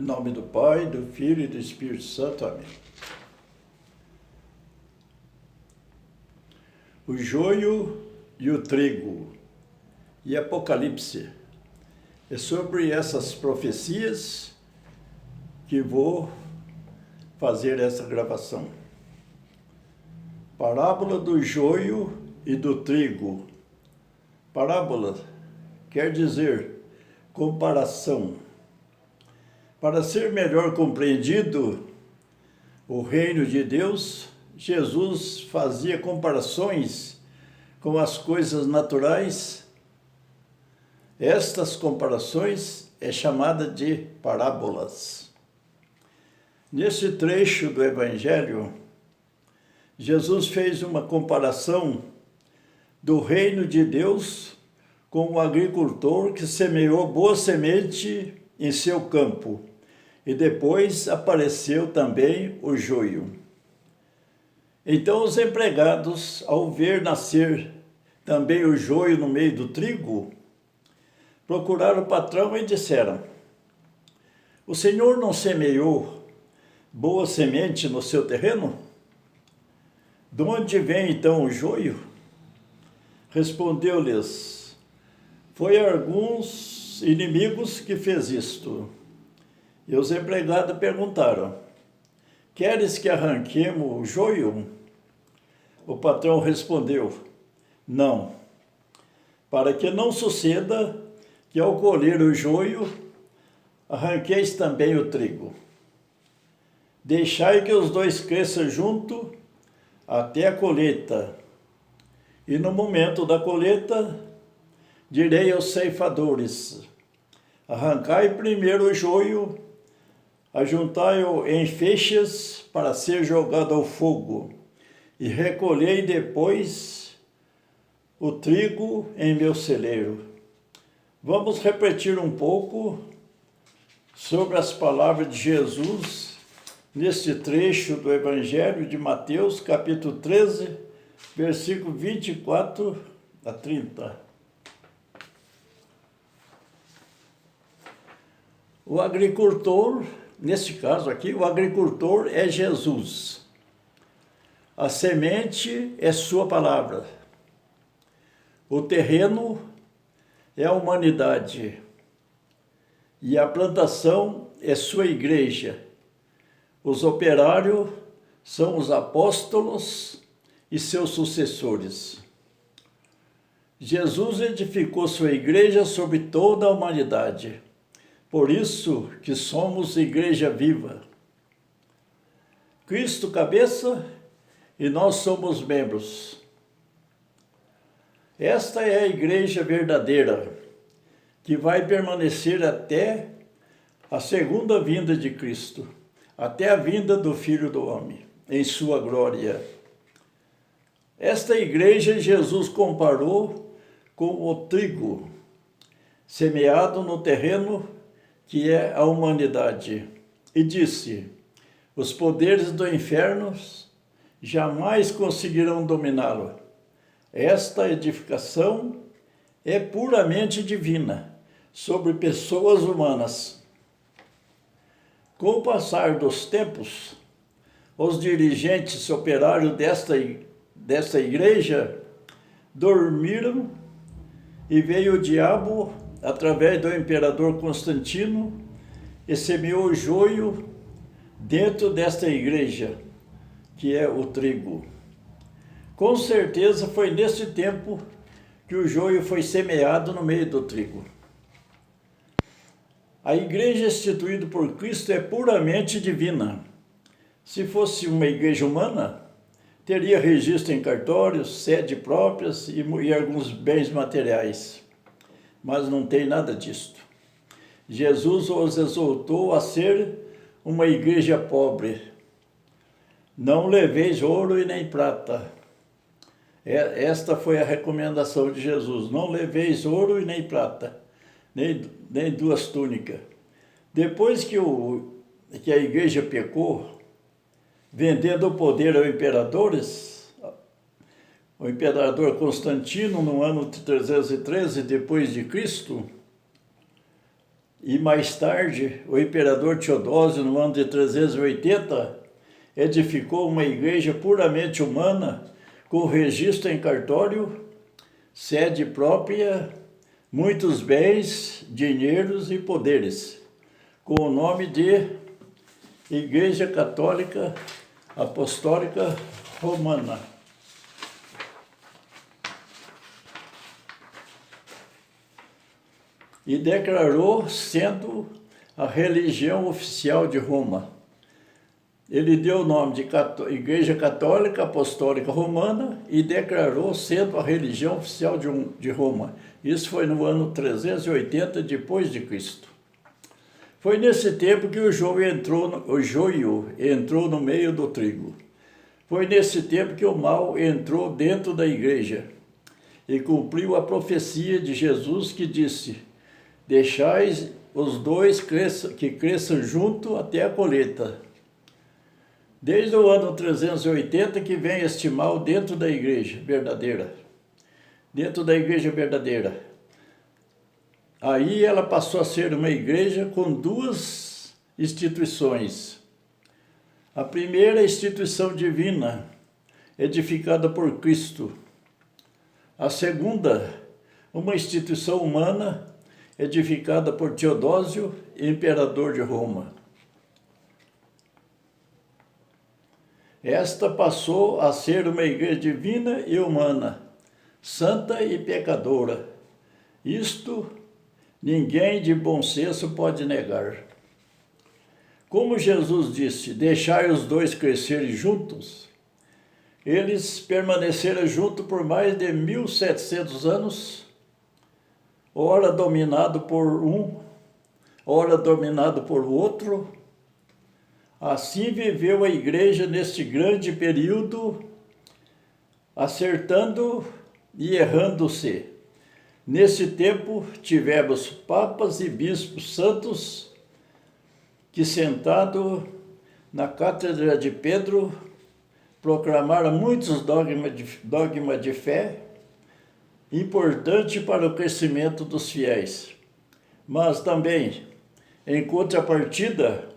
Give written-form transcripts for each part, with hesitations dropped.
Em nome do Pai, do Filho e do Espírito Santo. Amém. O joio e o trigo. E Apocalipse. É sobre essas profecias que vou fazer essa gravação. Parábola do joio e do trigo. Parábola quer dizer comparação. Para ser melhor compreendido o reino de Deus, Jesus fazia comparações com as coisas naturais. Estas comparações é chamada de parábolas. Nesse trecho do Evangelho, Jesus fez uma comparação do reino de Deus com o agricultor que semeou boa semente em seu campo. E depois apareceu também o joio. Então os empregados, ao ver nascer também o joio no meio do trigo, procuraram o patrão e disseram: "O senhor não semeou boa semente no seu terreno? De onde vem então o joio?" Respondeu-lhes: "Foi alguns inimigos que fez isto." E os empregados perguntaram: "Queres que arranquemos o joio?" O patrão respondeu: "Não, para que não suceda que ao colher o joio, arranqueis também o trigo. Deixai que os dois cresçam junto até a colheita. E no momento da colheita, direi aos ceifadores: arrancai primeiro o joio, ajuntai-o em feixes para ser jogado ao fogo, e recolhei depois o trigo em meu celeiro." Vamos repetir um pouco sobre as palavras de Jesus neste trecho do Evangelho de Mateus, capítulo 13, versículo 24 a 30. O agricultor, nesse caso aqui, o agricultor é Jesus. A semente é sua palavra. O terreno é a humanidade. E a plantação é sua igreja. Os operários são os apóstolos e seus sucessores. Jesus edificou sua igreja sobre toda a humanidade. Por isso que somos igreja viva. Cristo cabeça e nós somos membros. Esta é a igreja verdadeira, que vai permanecer até a segunda vinda de Cristo, até a vinda do Filho do Homem, em sua glória. Esta igreja Jesus comparou com o trigo, semeado no terreno que é a humanidade, e disse: os poderes do inferno jamais conseguirão dominá-lo. Esta edificação é puramente divina, sobre pessoas humanas. Com o passar dos tempos, os dirigentes operários desta igreja dormiram e veio o diabo, através do imperador Constantino, e semeou o joio dentro desta igreja, que é o trigo. Com certeza foi nesse tempo que o joio foi semeado no meio do trigo. A igreja instituída por Cristo é puramente divina. Se fosse uma igreja humana, teria registro em cartórios, sede próprias e alguns bens materiais. Mas não tem nada disto. Jesus os exortou a ser uma igreja pobre. Não leveis ouro e nem prata. Esta foi a recomendação de Jesus: não leveis ouro e nem prata, nem duas túnicas. Depois que a igreja pecou, vendendo o poder aos imperadores, o imperador Constantino, no ano 313 depois de Cristo, e mais tarde o imperador Teodósio, no ano de 380, edificou uma igreja puramente humana, com registro em cartório, sede própria, muitos bens, dinheiros e poderes, com o nome de Igreja Católica Apostólica Romana. E declarou sendo a religião oficial de Roma. Ele deu o nome de Igreja Católica Apostólica Romana e declarou sendo a religião oficial de Roma. Isso foi no ano 380 depois de Cristo. Foi nesse tempo que o joio entrou no meio do trigo. Foi nesse tempo que o mal entrou dentro da igreja e cumpriu a profecia de Jesus que disse: deixais os dois que cresçam junto até a colheita. Desde o ano 380 que vem este mal dentro da igreja verdadeira. Dentro da igreja verdadeira. Aí ela passou a ser uma igreja com duas instituições. A primeira é a instituição divina, edificada por Cristo. A segunda, uma instituição humana, edificada por Teodósio, imperador de Roma. Esta passou a ser uma igreja divina e humana, santa e pecadora. Isto ninguém de bom senso pode negar. Como Jesus disse, deixai os dois crescerem juntos, eles permaneceram juntos por mais de 1700 anos, ora dominado por um, ora dominado por outro. Assim viveu a igreja neste grande período, acertando e errando-se. Nesse tempo tivemos papas e bispos santos que, sentado na cátedra de Pedro, proclamaram muitos dogmas de fé, importante para o crescimento dos fiéis. Mas também, em contrapartida,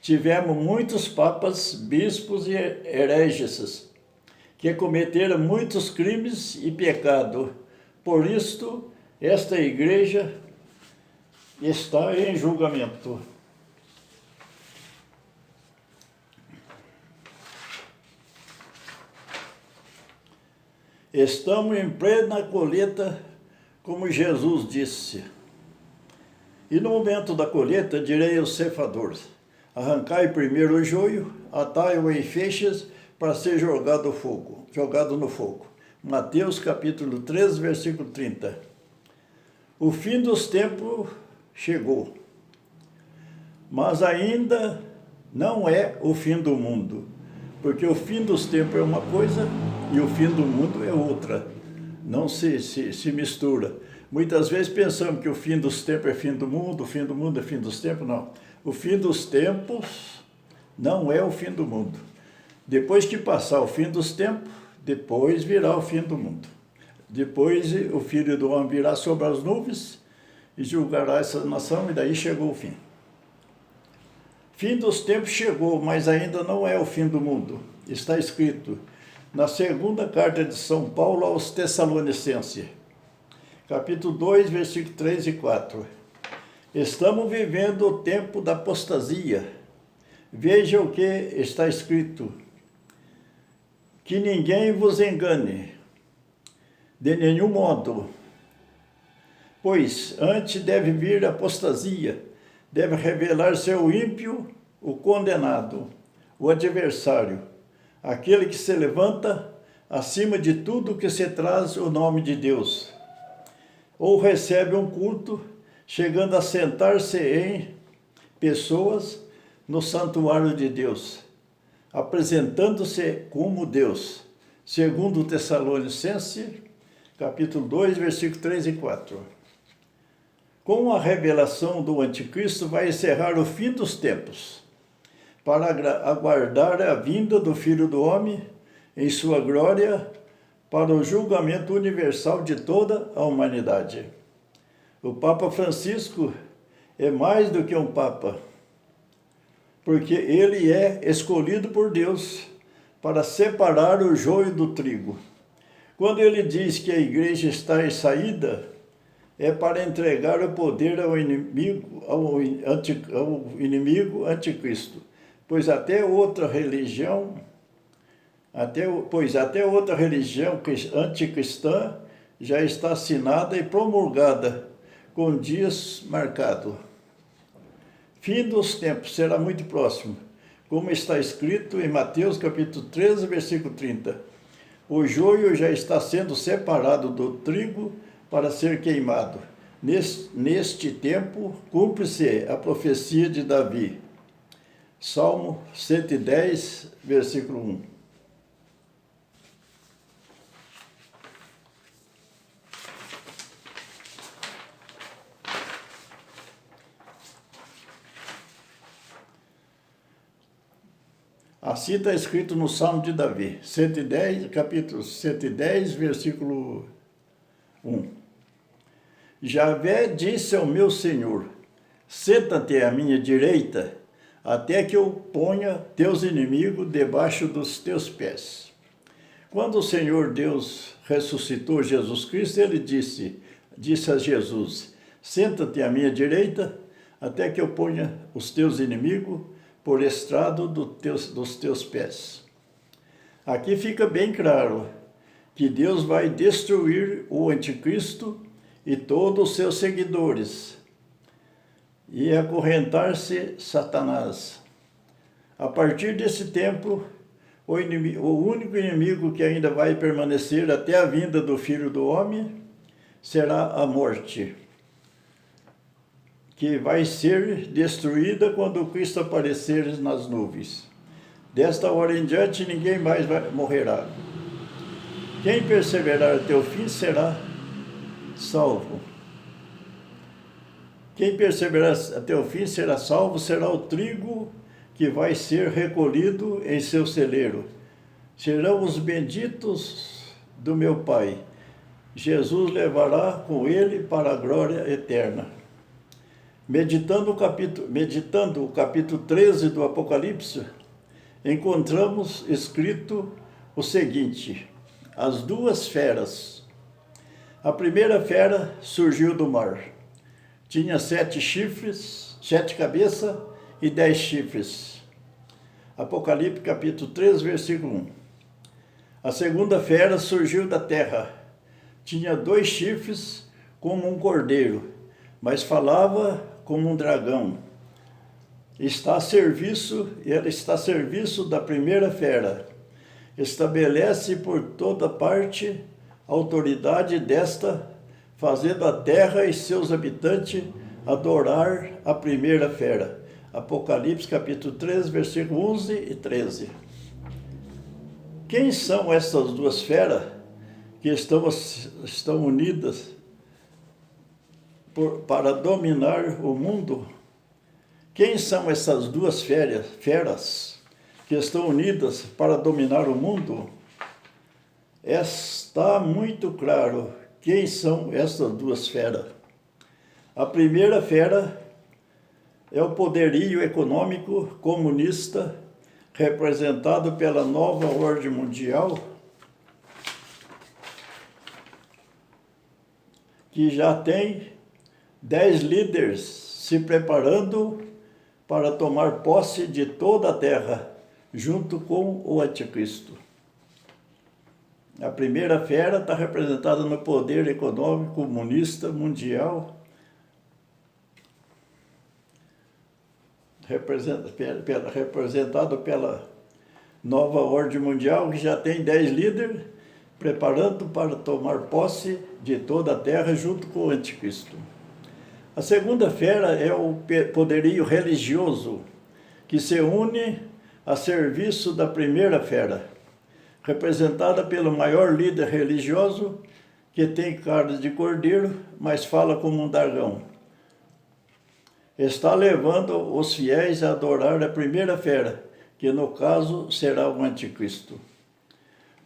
tivemos muitos papas, bispos e hereges, que cometeram muitos crimes e pecado. Por isto, esta igreja está em julgamento. Estamos em plena colheita, como Jesus disse. E no momento da colheita, direi aos ceifadores: arrancai primeiro o joio, atai-o em feixes, para ser jogado no fogo. Mateus capítulo 3, versículo 30. O fim dos tempos chegou, mas ainda não é o fim do mundo, porque o fim dos tempos é uma coisa e o fim do mundo é outra. Não se mistura. Muitas vezes pensamos que o fim dos tempos é fim do mundo, o fim do mundo é fim dos tempos. Não. O fim dos tempos não é o fim do mundo. Depois que passar o fim dos tempos, depois virá o fim do mundo. Depois o Filho do Homem virá sobre as nuvens e julgará essa nação, e daí chegou o fim. Fim dos tempos chegou, mas ainda não é o fim do mundo. Está escrito na segunda carta de São Paulo aos Tessalonicenses, capítulo 2, versículo 3 e 4. Estamos vivendo o tempo da apostasia. Veja o que está escrito: que ninguém vos engane, de nenhum modo, pois antes deve vir a apostasia, deve revelar-se o ímpio, o condenado, o adversário, aquele que se levanta acima de tudo que se traz o nome de Deus, ou recebe um culto, chegando a sentar-se em pessoas no santuário de Deus, apresentando-se como Deus, segundo Tessalonicenses, capítulo 2, versículo 3 e 4. Com a revelação do anticristo vai encerrar o fim dos tempos, para aguardar a vinda do Filho do Homem em sua glória, para o julgamento universal de toda a humanidade. O Papa Francisco, é mais do que um papa, porque ele é escolhido por Deus para separar o joio do trigo. Quando ele diz que a igreja está em saída, é para entregar o poder ao inimigo anticristo, pois até outra religião anticristã já está assinada e promulgada, com dias marcados. Fim dos tempos será muito próximo, como está escrito em Mateus capítulo 13, versículo 30. O joio já está sendo separado do trigo para ser queimado. Neste tempo, cumpre-se a profecia de Davi. Salmo 110, versículo 1. Assim está escrito no Salmo de Davi, capítulo 110, versículo 1. Javé disse ao meu Senhor, senta-te à minha direita, até que eu ponha teus inimigos debaixo dos teus pés. Quando o Senhor Deus ressuscitou Jesus Cristo, ele disse a Jesus, senta-te à minha direita, até que eu ponha os teus inimigos por estrado dos teus pés. Aqui fica bem claro que Deus vai destruir o anticristo e todos os seus seguidores e acorrentar-se Satanás. A partir desse tempo, o único inimigo que ainda vai permanecer até a vinda do Filho do Homem será a morte, que vai ser destruída quando Cristo aparecer nas nuvens. Desta hora em diante, ninguém mais morrerá. Quem perseverar até o fim será salvo. Quem perseverar até o fim será salvo, será o trigo que vai ser recolhido em seu celeiro. Serão os benditos do meu Pai. Jesus levará com ele para a glória eterna. Meditando o capítulo 13 do Apocalipse, encontramos escrito o seguinte: as duas feras. A primeira fera surgiu do mar. Tinha 7 chifres, 7 cabeças e 10 chifres. Apocalipse capítulo 3, versículo 1. A segunda fera surgiu da terra. Tinha 2 chifres como um cordeiro, mas falava como um dragão. Ela está a serviço da primeira fera. Estabelece por toda parte a autoridade desta, fazendo a terra e seus habitantes adorar a primeira fera. Apocalipse capítulo 3, versículo 11 e 13. Quem são essas duas feras que estão unidas para dominar o mundo? Quem são essas duas feras que estão unidas para dominar o mundo? Está muito claro quem são essas duas feras. A primeira fera é o poderio econômico comunista representado pela nova ordem mundial, que já tem 10 líderes se preparando para tomar posse de toda a terra, junto com o anticristo. A primeira fera está representada no poder econômico comunista mundial, representado pela nova ordem mundial, que já tem 10 líderes, preparando para tomar posse de toda a terra junto com o anticristo. A segunda fera é o poderio religioso, que se une a serviço da primeira fera, representada pelo maior líder religioso, que tem cara de cordeiro, mas fala como um dragão. Está levando os fiéis a adorar a primeira fera, que no caso será o anticristo.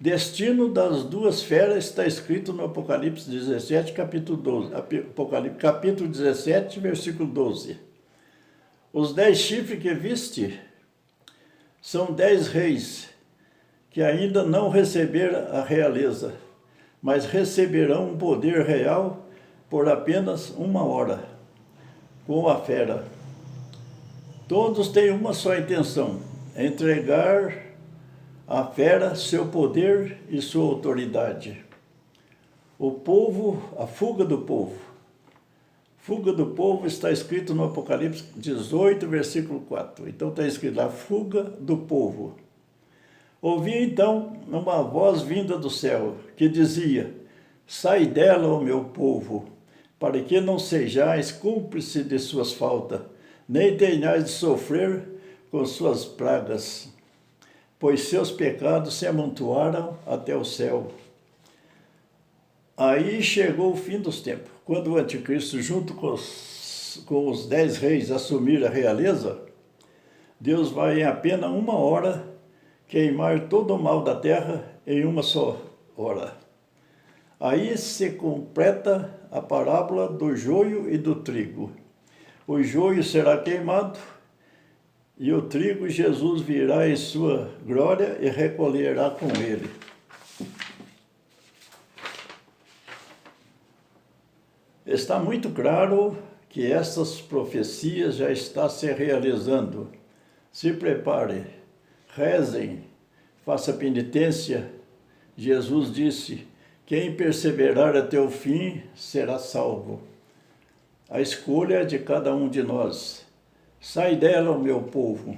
Destino das duas feras está escrito no Apocalipse 17, capítulo 12. Apocalipse, capítulo 17, versículo 12. Os 10 chifres que viste são 10 reis que ainda não receberam a realeza, mas receberão um poder real por apenas 1 hora, com a fera. Todos têm uma só intenção: entregar à fera seu poder e sua autoridade. O povo, a fuga do povo. Fuga do povo está escrito no Apocalipse 18, versículo 4. Então está escrito lá, fuga do povo. Ouvi então uma voz vinda do céu, que dizia: sai dela, ó meu povo, para que não sejais cúmplice de suas faltas, nem tenhais de sofrer com suas pragas, pois seus pecados se amontoaram até o céu. Aí chegou o fim dos tempos, quando o anticristo, junto com os 10 reis, assumir a realeza. Deus vai em apenas 1 hora queimar todo o mal da terra em uma só hora. Aí se completa a parábola do joio e do trigo. O joio será queimado e o trigo Jesus virá em sua glória e recolherá com ele. Está muito claro que essas profecias já estão se realizando. Se prepare, rezem, faça penitência. Jesus disse: quem perseverar até o fim será salvo. A escolha é de cada um de nós. Sai dela, meu povo,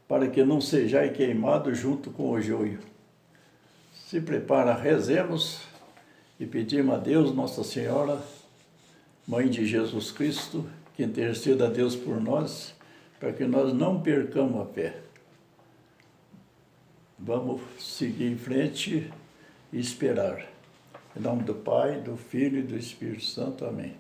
para que não sejais queimado junto com o joio. Se prepara, rezemos e pedimos a Deus, Nossa Senhora, Mãe de Jesus Cristo, que interceda a Deus por nós, para que nós não percamos a fé. Vamos seguir em frente e esperar. Em nome do Pai, do Filho e do Espírito Santo. Amém.